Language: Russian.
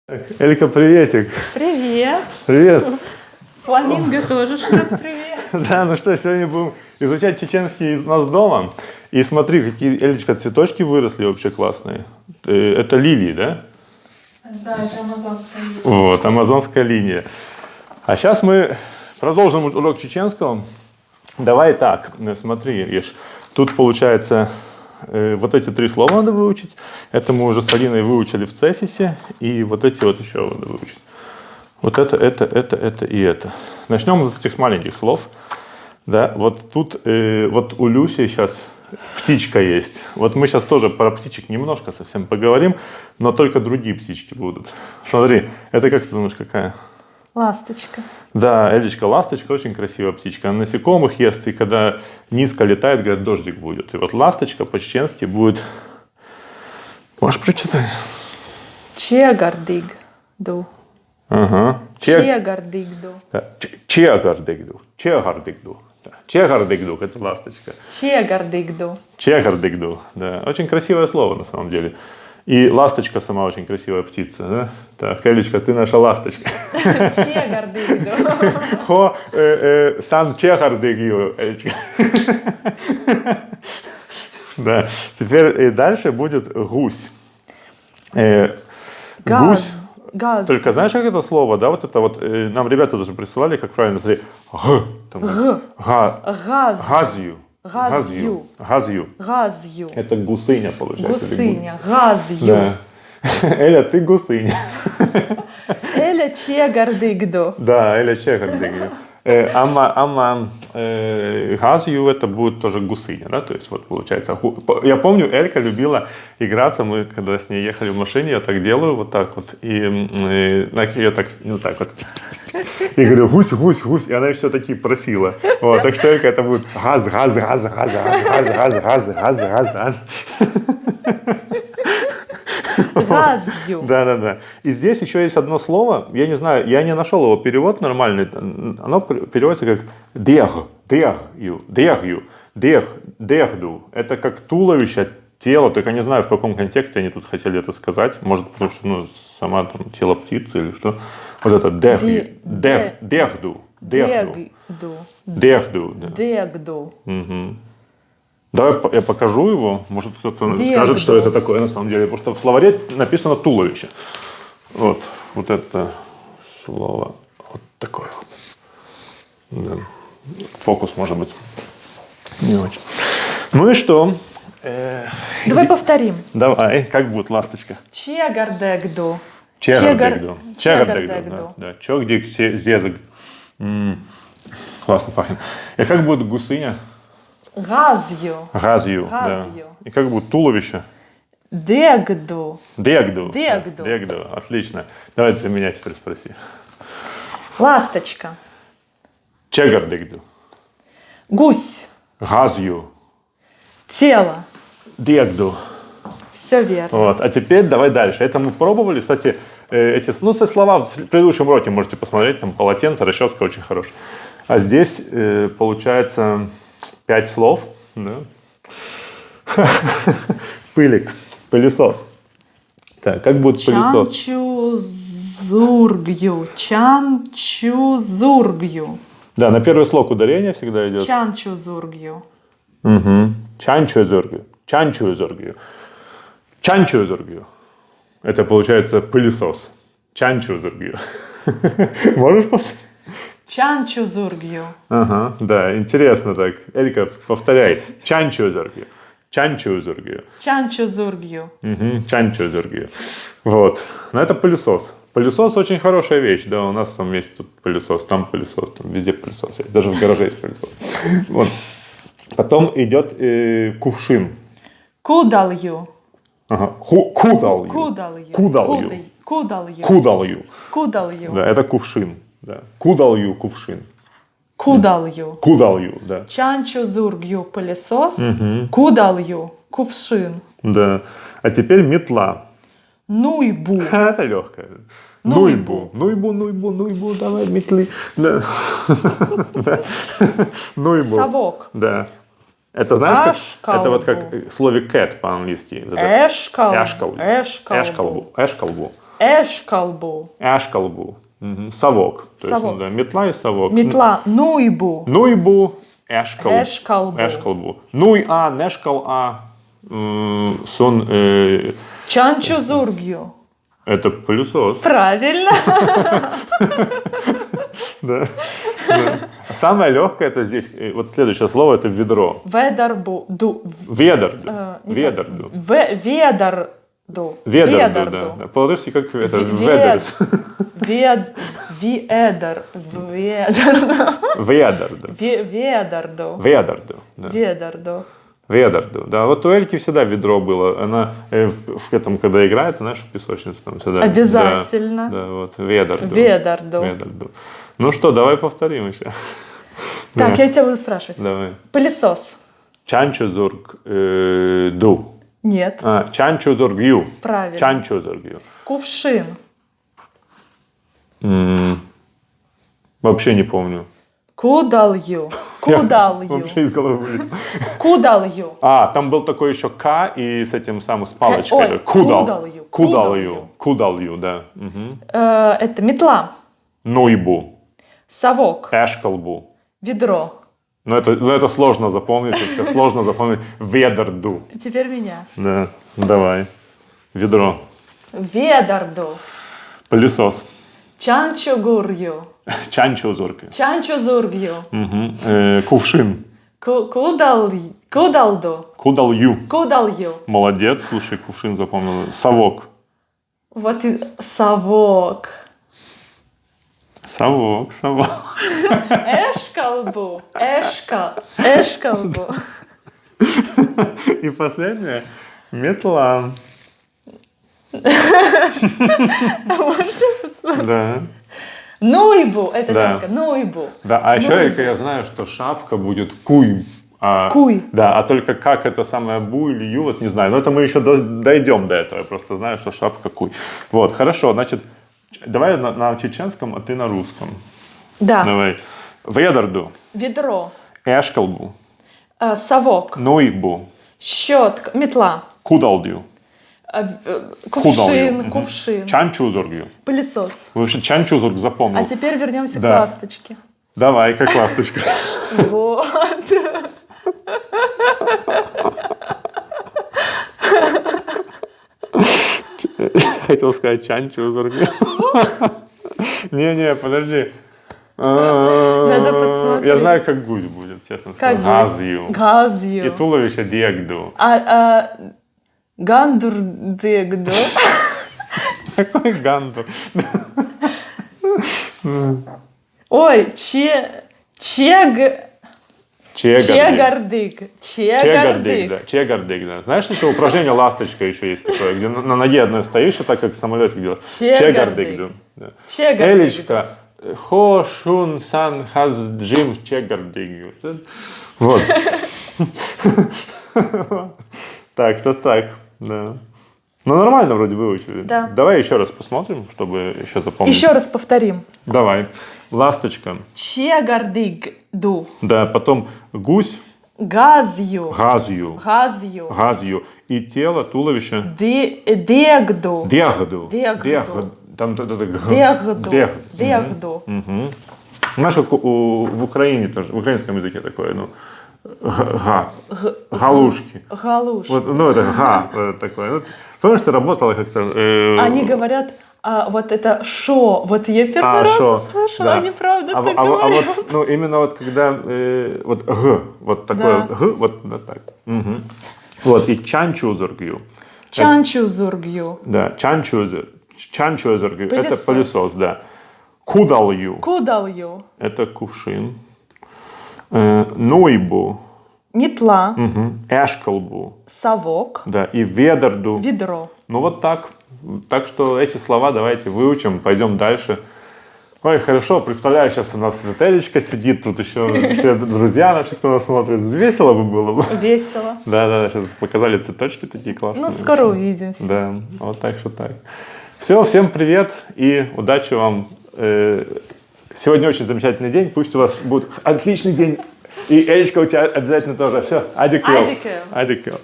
Элька, приветик. Привет. Привет. Фламинго тоже что-то привет. Да, ну что, сегодня будем изучать чеченский у нас дома. И смотри, какие, Элечка, цветочки выросли вообще классные. Это лилии, да? Да, это амазонская линия. Вот, амазонская линия. А сейчас мы продолжим урок чеченского. Давай так, смотри, Еш, тут получается вот эти три слова надо выучить. Это мы уже с Алиной выучили в Цесисе. И вот эти вот еще надо выучить. Вот это и это. Начнем с этих маленьких слов. Да, вот тут вот у Люси сейчас птичка есть. Вот мы сейчас тоже про птичек немножко совсем поговорим, но только другие птички будут. Смотри, это как ты думаешь, какая? Ласточка. Да, Элечка, ласточка очень красивая птичка. Она насекомых ест, и когда низко летает, говорят, дождик будет. И вот ласточка по-чеченски будет... Можешь прочитать? Чегардигду. Ага. Чегардигду. Да. Чегардигду. Чегардигду. Да. Чегардигду, это ласточка. Чегардигду. Чегардигду, да. Очень красивое слово на самом деле. И ласточка сама очень красивая птица, да? Так, Элечка, ты наша ласточка. Чегардигду. Хо, сан чегардигю, Элечка. Да, теперь дальше будет гусь. Гусь. Газ. Только знаешь, как это слово, да, вот это вот, нам ребята даже присылали, как правильно, смотри, газью. Газью. Газью. Газью. Это гусыня, получается. Гусыня. Газью. Да. Эля, ты гусыня. Эля чегардигду. Да, Эля чегардигду. Газью это будет тоже гусыня, да, то есть вот получается. Я помню, Элька любила играться, мы когда с ней ехали в машине, я так делаю вот так вот, и я так, ну так вот, и говорю, гусь, гусь, гусь, и она все-таки просила, вот, так что Элька это будет газ, газ, газ, газ, газ, газ, газ, газ, газ, газ, газ. Газью. Да. И здесь еще есть одно слово, я не знаю, я не нашел его перевод нормальный, оно переводится как дегду. Это как туловище, тело, только не знаю, в каком контексте они тут хотели это сказать, может, потому что, ну, сама там тело птицы или что. Вот это дегду. Угу. Давай я покажу его, может кто-то скажет, что это такое на самом деле, потому что в словаре написано туловище. Вот это слово вот такое вот. Да. Фокус может быть не очень. Ну и что? Давай повторим. Давай, как будет ласточка? Чегардегду. Чегардегду. Да. Чогдик зезг. Классно пахнет. И как будет гусыня? Газью. Газью. Да. И как будет туловище? Дегду. Дегду. Дегду. Отлично. Давайте за меня теперь спроси. Ласточка. Чегардегду. Гусь. Газью. Тело. Дегду. Все верно. Вот. А теперь давай дальше. Это мы пробовали. Кстати, эти слова в предыдущем уроке можете посмотреть. Там полотенце, расческа очень хорошая. А здесь получается 5 слов. Да? Пылик. Пылесос. Так, как будет пылесос? Чанчузургью. Да, на первый слог ударение всегда идет. Чанчузургью. Угу. Чанчузургью. Это получается пылесос. Чанчузургью. Можешь повторить? Чанчузургью. Ага, да, интересно так. Элька, повторяй. Чанчузургью. Угу, чанчузургью. Вот. Но это пылесос. Пылесос очень хорошая вещь. Да, у нас там есть тут пылесос, там везде пылесос есть. Даже в гараже есть пылесос. Вот. Потом идет кувшин. Кудалью. Ага. Кудалью. Да, это кувшин. Да. Кудалью кувшин. Кудалью, да. Чанчузургью пылесос. Кудалью кувшин. Да. А теперь метла. Нуйбу. Это легкое. Нуйбу, давай метли. Да. Нуйбу. Совок. Да. Это знаешь, как, это вот как в слове cat по-английски. Эшкалбу. Эшкалбу. Эшкалбу. Мгм. Совок. То есть, Совок. ну да, метла и совок. Метла. Нуйбу. Нуйбу, эшкалбу. Эшкалбу. Эшкалбу. Нуй а, нешкал а. Сон. Чанчузургью. Это пылесос. Правильно. Да. Да. Самое легкое это здесь. Вот следующее слово это ведро. Ведарбу. Ведерду. Не Ведерду. так. Ведарду. Ведерду, да. Да. По-латышски как это? Ведерс. Ведер. Ведерду. Ведарду. Ведерду. Да. Ведарду. Ведерду. Да, вот у Эльки всегда ведро было. Она в этом, когда играет, она же в песочнице там всегда. Обязательно. Да, вот. Ведерду. Ведарду. Ведерду. Ну что, давай повторим еще. Так, я тебя буду спрашивать. Давай. Пылесос. Чанчузург ду. Нет. Чанчузургю. Правильно. Чанчузургю. Кувшин. Вообще не помню. Кудалью. Я Кудалью. вообще из головы вылетел. Кудалью. Там был такой еще К и с этим самым, с палочкой. Ой, Кудалью. кудалью. Кудалью, да. Угу. Это метла. Нуйбу. Совок. Эшкалбу. Ведро. Ну это сложно запомнить, это сложно запомнить. Ведерду. Теперь меня. Да, давай. Ведро. Ведарду. Пылесос. Чанчугурью. Чанчузурка. Чанчузургью. Угу. Кувшин. Кудалду. Кудалью. Кудалью. Молодец, слушай, кувшин запомнил. Совок. Вот и совок. Совок. Эшкалбу. Эшкалбу. И последнее. Метла. Да. Нуйбу. Это Да. только нуйбу. Да, а еще я знаю, что шапка будет куй. Куй. Да, а только как это самое бу или ю, вот не знаю. Но это мы еще дойдем до этого. Я просто знаю, что шапка куй. Вот, хорошо, значит, давай на чеченском, а ты на русском. Да. Давай. Ведерду. Ведро. Эшкалбу. Совок. Нуйбу. Щетка. Метла. Кудалдю. Кувшин. Кувшин. Чанчузургю. Пылесос. Вы вообще чанчузург запомнил. А теперь вернемся Да. к ласточке. Давай, как ласточка. Вот. Хотел сказать чанчузург. Не, подожди. Надо подсмотреть. Я знаю, как гусь будет, честно Как скажу. гусь? Газью. И Газью. туловище дегду. Гандурдегду. Какой гандур? Ой, Чегардык. Чегардык, да. Чегардык, да. Знаешь, это упражнение ласточка еще есть такое, где на ноге одной стоишь, и так как в самолете делаешь. Чегардык. Да. Чегардык. Элечка. Хо шун сан хаз джим чегардык. Вот. Так, то так, да. Ну, нормально вроде выучили. Да. Давай еще раз посмотрим, чтобы еще запомнить. Еще раз повторим. Давай. Ласточка. Чегардыгду. Да, потом гусь. Газью. Газью. Газью. Газью. И тело, туловище. Дегду. Дегду. Дегду. Там Дегду. Угу. Знаешь, как в Украине тоже, в украинском языке такое, ну, галушки. Галуш. Вот, ну, это такое. Ну, помнишь, ты работала как-то? Они говорят, вот это шо. Вот я первый раз шо, слышала, да. они правда так А говорят. вот, ну, именно вот когда, вот г, вот такое, Да. г, вот так. Угу. Вот, и чанчузургю. Чанчузургью. Да, чанчузургю, это Пылесос. пылесос, да. Кудалью, Кудалью. это кувшин. Нуйбу, Метла. эшкалбу, Совок. да, и ведерду. Ведро. Ну вот так. Так что эти слова давайте выучим, пойдем дальше. Ой, хорошо, представляю, сейчас у нас Элечка сидит, тут еще все друзья наши, кто нас смотрит. Весело бы было бы. Весело. Да, сейчас показали цветочки такие классные. Ну, скоро увидимся. Да, вот так что так. Все, всем привет и удачи вам. Сегодня очень замечательный день, пусть у вас будет отличный день. И Элечка у тебя обязательно тоже. Все, адиквел. Адиквел. Адиквел.